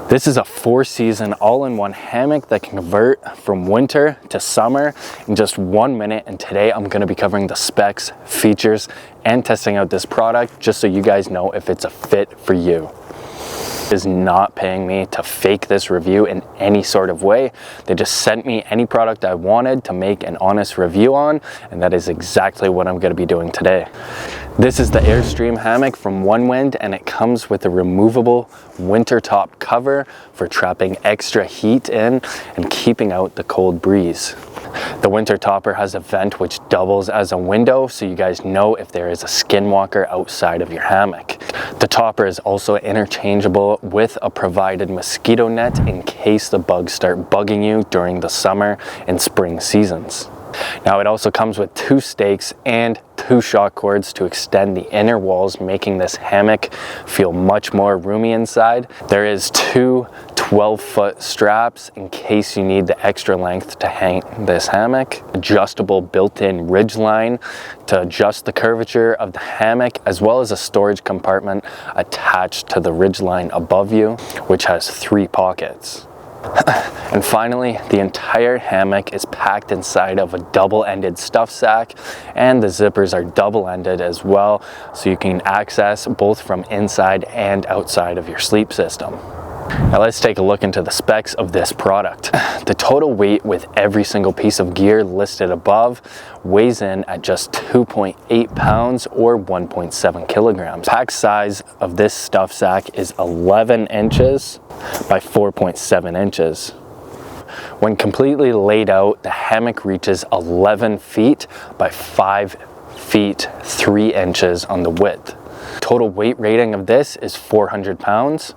This is a 4-season all-in-one hammock that can convert from winter to summer in just 1 minute, and today I'm going to be covering the specs, features, and testing out this product just so you guys know if it's a fit for you. Is not paying me to fake this review in any sort of way. They just sent me any product I wanted to make an honest review on, and that is exactly what I'm going to be doing today. This is the AirStream hammock from Onewind, and it comes with a removable winter top cover for trapping extra heat in and keeping out the cold breeze. The winter topper has a vent which doubles as a window, so you guys know if there is a skinwalker outside of your hammock. The topper is also interchangeable with a provided mosquito net in case the bugs start bugging you during the summer and spring seasons. Now it also comes with 2 stakes and 2 shock cords to extend the inner walls, making this hammock feel much more roomy inside. There is 2 12-foot straps in case you need the extra length to hang this hammock. Adjustable built-in ridge line to adjust the curvature of the hammock, as well as a storage compartment attached to the ridge line above you, which has 3 pockets. And finally, the entire hammock is packed inside of a double-ended stuff sack, and the zippers are double-ended as well, so you can access both from inside and outside of your sleep system. Now let's take a look into the specs of this product. The total weight with every single piece of gear listed above weighs in at just 2.8 pounds or 1.7 kilograms. Pack size of this stuff sack is 11 inches by 4.7 inches. When completely laid out, the hammock reaches 11 feet by 5 feet 3 inches on the width. Total weight rating of this is 400 pounds.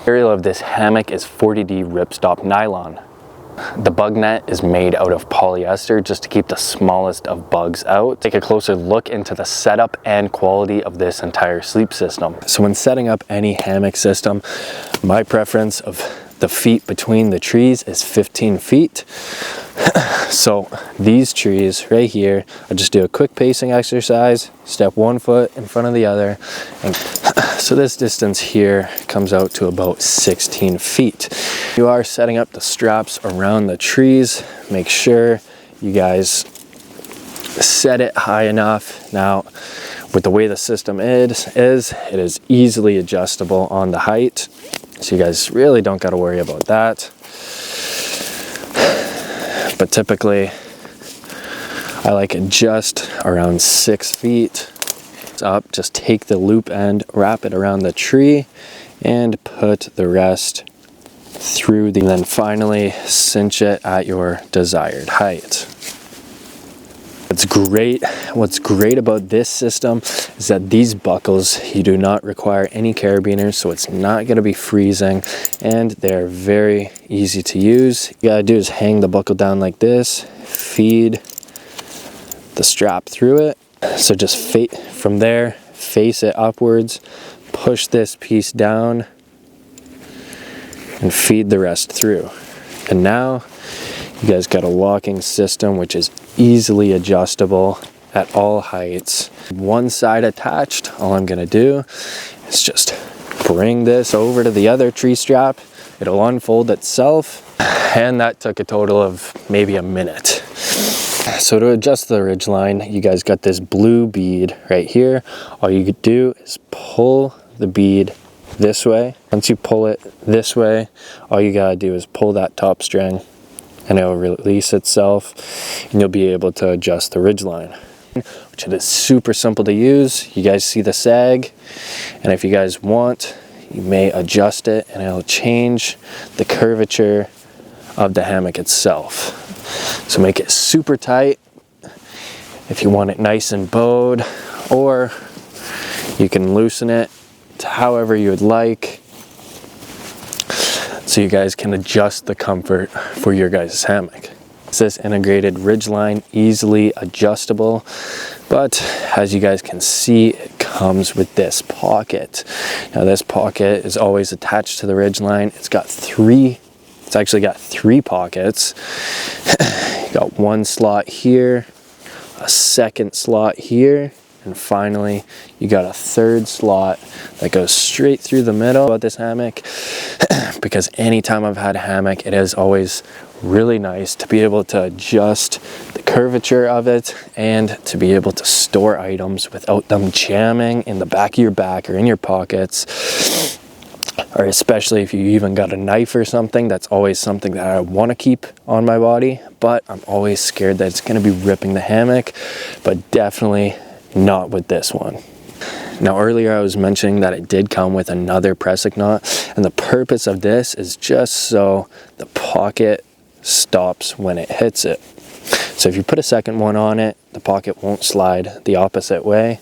The material of this hammock is 40D ripstop nylon. The bug net is made out of polyester just to keep the smallest of bugs out. Take a closer look into the setup and quality of this entire sleep system. So when setting up any hammock system, my preference of the feet between the trees is 15 feet. So these trees right here, I just do a quick pacing exercise, step 1 foot in front of the other, and so this distance here comes out to about 16 feet. You are setting up the straps around the trees. Make sure you guys set it high enough. Now, with the way the system is it is easily adjustable on the height, so you guys really don't got to worry about that. But typically, I like it just around 6 feet up. Just take the loop end, wrap it around the tree, and put the rest through and then finally cinch it at your desired height. What's great about this system is that these buckles, you do not require any carabiners, so it's not going to be freezing, and they're very easy to use. You gotta do is hang the buckle down like this, feed the strap through it. So just from there, face it upwards, push this piece down, and feed the rest through. And now you guys got a locking system which is easily adjustable at all heights. One side attached, all I'm gonna do is just bring this over to the other tree strap. It'll unfold itself, and that took a total of maybe a minute. So to adjust the ridge line, you guys got this blue bead right here. All you could do is pull the bead this way. Once you pull it this way, all you gotta do is pull that top string and it'll release itself, and you'll be able to adjust the ridge line, which is super simple to use. You guys see the sag, and if you guys want, you may adjust it and it'll change the curvature of the hammock itself. So make it super tight if you want it nice and bowed, or you can loosen it to however you would like, so you guys can adjust the comfort for your guys' hammock. This integrated ridge line, easily adjustable, but as you guys can see, it comes with this pocket. Now this pocket is always attached to the ridge line. It's actually got 3 pockets. You got 1 slot here, a 2nd slot here, and finally you got a 3rd slot that goes straight through the middle of this hammock. because anytime I've had a hammock, it is always really nice to be able to adjust the curvature of it and to be able to store items without them jamming in the back of your back or in your pockets. Or especially if you even got a knife or something, that's always something that I want to keep on my body, but I'm always scared that it's going to be ripping the hammock, but definitely not with this one. Now earlier I was mentioning that it did come with another pressing knot, and the purpose of this is just so the pocket stops when it hits it. So if you put a second one on it, the pocket won't slide the opposite way.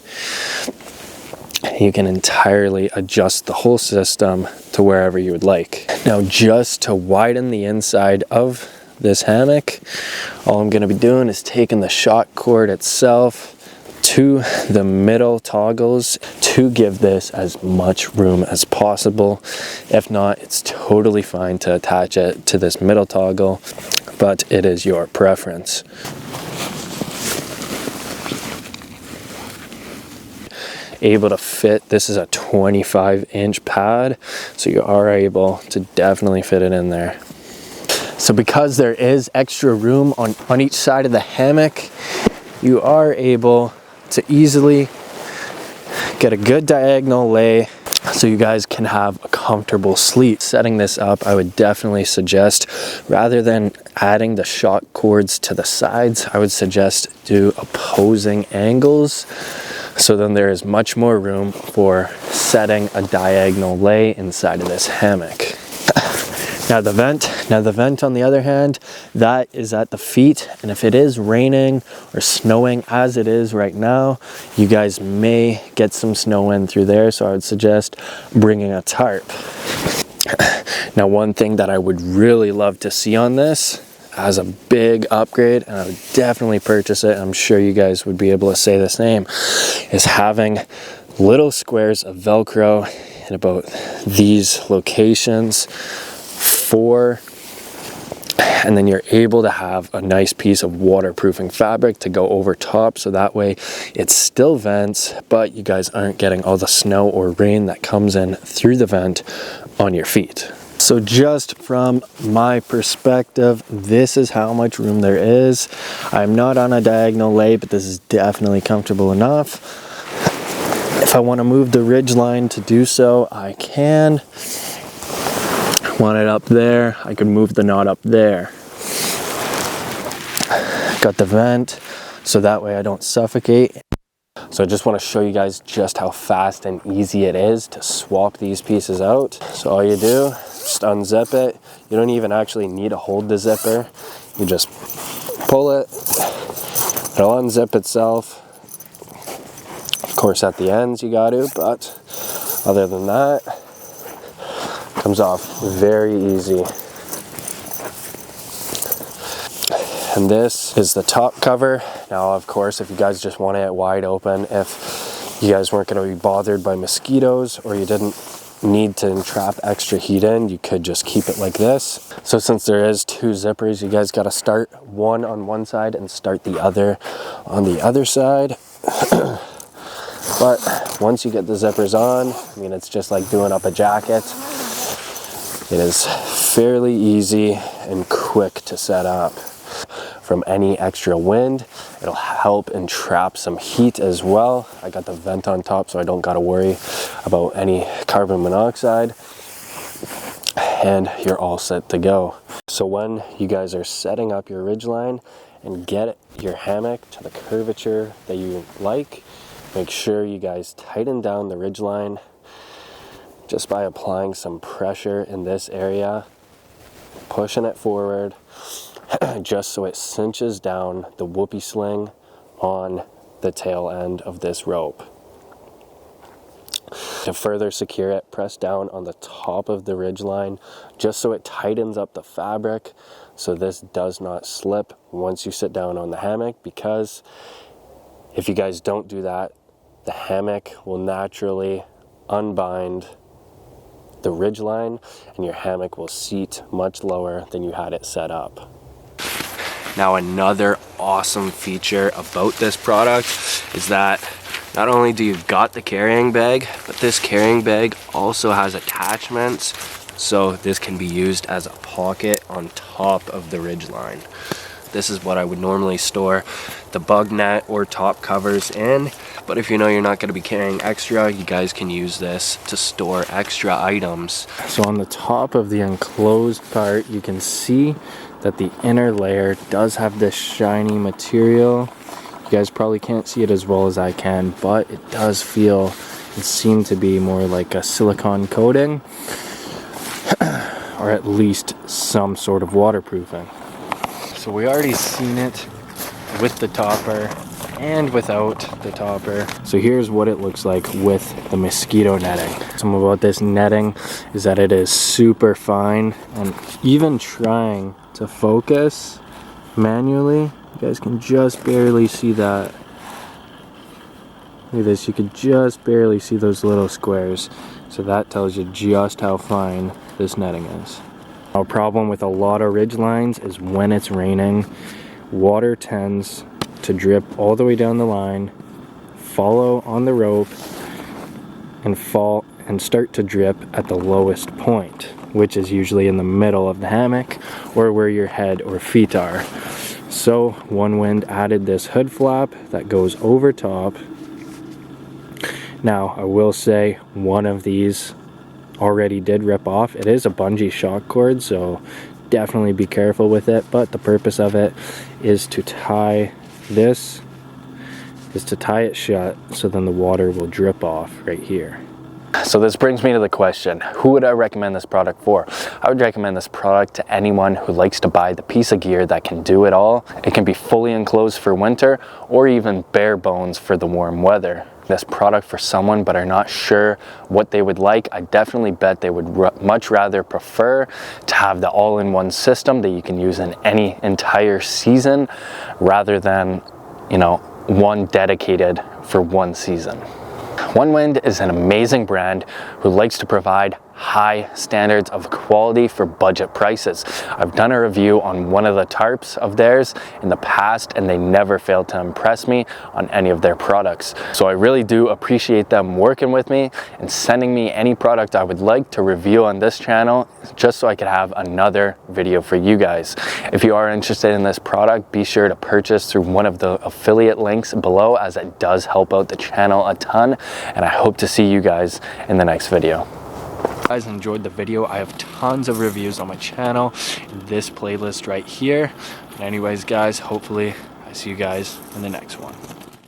You can entirely adjust the whole system to wherever you would like. Now just to widen the inside of this hammock, all I'm going to be doing is taking the shock cord itself to the middle toggles to give this as much room as possible. If not, it's totally fine to attach it to this middle toggle, but it is your preference. Able to fit, this is a 25-inch pad, so you are able to definitely fit it in there. So because there is extra room on each side of the hammock, you are able to easily get a good diagonal lay so you guys can have a comfortable sleep. Setting this up, I would definitely suggest, rather than adding the shock cords to the sides, I would suggest do opposing angles. So then there is much more room for setting a diagonal lay inside of this hammock. Now the vent on the other hand, that is at the feet, and if it is raining or snowing as it is right now, you guys may get some snow in through there, so I would suggest bringing a tarp. Now one thing that I would really love to see on this as a big upgrade, and I would definitely purchase it, I'm sure you guys would be able to say the same, is having little squares of Velcro in about these locations, and then you're able to have a nice piece of waterproofing fabric to go over top, so that way it still vents, but you guys aren't getting all the snow or rain that comes in through the vent on your feet. So just from my perspective, this is how much room there is. I'm not on a diagonal lay, but this is definitely comfortable enough. If I want to move the ridge line to do so, I can. Want it up there, I could move the knot up there. Got the vent, so that way I don't suffocate. So I just want to show you guys just how fast and easy it is to swap these pieces out. So all you do, just unzip it. You don't even actually need to hold the zipper. You just pull it, it'll unzip itself. Of course at the ends you got to, but other than that, comes off very easy. And this is the top cover. Now of course, if you guys just want it wide open, if you guys weren't going to be bothered by mosquitoes or you didn't need to trap extra heat in, you could just keep it like this. So since there is two zippers, you guys got to start one on one side and start the other on the other side. But once you get the zippers on, I mean, it's just like doing up a jacket. It is fairly easy and quick to set up. From any extra wind, it'll help and trap some heat as well. I got the vent on top, so I don't gotta worry about any carbon monoxide. And you're all set to go. So when you guys are setting up your ridgeline and get your hammock to the curvature that you like, make sure you guys tighten down the ridgeline just by applying some pressure in this area, pushing it forward, just so it cinches down the whoopee sling on the tail end of this rope. To further secure it, press down on the top of the ridgeline just so it tightens up the fabric so this does not slip once you sit down on the hammock, because if you guys don't do that, the hammock will naturally unbind the ridgeline and your hammock will seat much lower than you had it set up. Now another awesome feature about this product is that not only do you got the carrying bag, but this carrying bag also has attachments So this can be used as a pocket on top of the ridgeline. This is what I would normally store the bug net or top covers in, but if you know you're not going to be carrying extra, you guys can use this to store extra items. So on the top of the enclosed part, you can see that the inner layer does have this shiny material. You guys probably can't see it as well as I can, but it does feel and seem to be more like a silicone coating, or at least some sort of waterproofing. So we already seen it with the topper and without the topper. So here's what it looks like with the mosquito netting. Something about this netting is that it is super fine, and even trying to focus manually, you guys can just barely see that. Look at this, you could just barely see those little squares. So that tells you just how fine this netting is. A problem with a lot of ridge lines is when it's raining, water tends to drip all the way down the line, follow on the rope, and fall and start to drip at the lowest point, which is usually in the middle of the hammock or where your head or feet are. So Onewind added this hood flap that goes over top. Now I will say one of these already did rip off. It is a bungee shock cord, so definitely be careful with it, but the purpose of it is to tie this, it shut, so then the water will drip off right here. So this brings me to the question, who would I recommend this product for? I would recommend this product to anyone who likes to buy the piece of gear that can do it all. It can be fully enclosed for winter or even bare bones for the warm weather. This product for someone but are not sure what they would like, I definitely bet they would much rather prefer to have the all-in-one system that you can use in any entire season rather than, you know, one dedicated for one season. Onewind is an amazing brand who likes to provide high standards of quality for budget prices. I've done a review on one of the tarps of theirs in the past, and they never failed to impress me on any of their products. So I really do appreciate them working with me and sending me any product I would like to review on this channel, just so I could have another video for you guys. If you are interested in this product, be sure to purchase through one of the affiliate links below, as it does help out the channel a ton, and I hope to see you guys in the next video. If you guys enjoyed the video, I have tons of reviews on my channel in this playlist right here. And anyways guys, hopefully I see you guys in the next one.